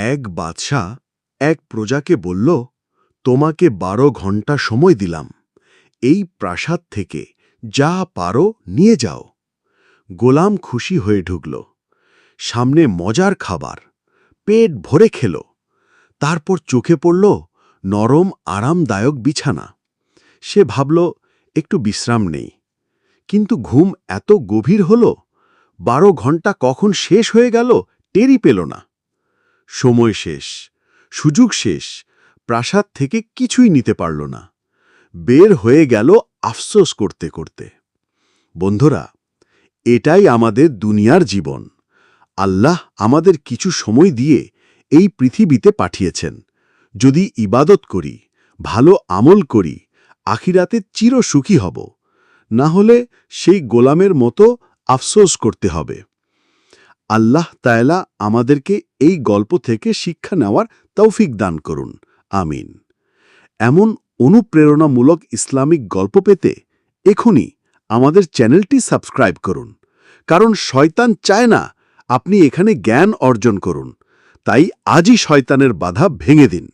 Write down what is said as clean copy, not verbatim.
এক বাদশাহ এক প্রজাকে বলল, তোমাকে 12 ঘন্টা সময় দিলাম, এই প্রাসাদ থেকে যা পারো নিয়ে যাও। গোলাম খুশি হয়ে ঢুকল। সামনে মজার খাবার, পেট ভরে খেল। তারপর চোখে পড়ল নরম আরামদায়ক বিছানা। সে ভাবল, একটু বিশ্রাম নেই। কিন্তু ঘুম এত গভীর হল, 12 ঘন্টা কখন শেষ হয়ে গেল টেরই পেল না। সময় শেষ, সুযোগ শেষ, প্রাসাদ থেকে কিছুই নিতে পারল না। বের হয়ে গেল আফসোস করতে করতে। বন্ধুরা, এটাই আমাদের দুনিয়ার জীবন। আল্লাহ আমাদের কিছু সময় দিয়ে এই পৃথিবীতে পাঠিয়েছেন। যদি ইবাদত করি, ভালো আমল করি, আখিরাতে চিরসুখী হব। না হলে সেই গোলামের মতো আফসোস করতে হবে। আল্লাহ তাআলা আমাদেরকে এই গল্প থেকে শিক্ষা নেওয়ার তৌফিক দান করুন। আমিন। এমন অনুপ্রেরণামূলক ইসলামিক গল্প পেতে এখনই আমাদের চ্যানেলটি সাবস্ক্রাইব করুন। কারণ শয়তান চায় না আপনি এখানে জ্ঞান অর্জন করুন। তাই আজই শয়তানের বাধা ভেঙে দিন।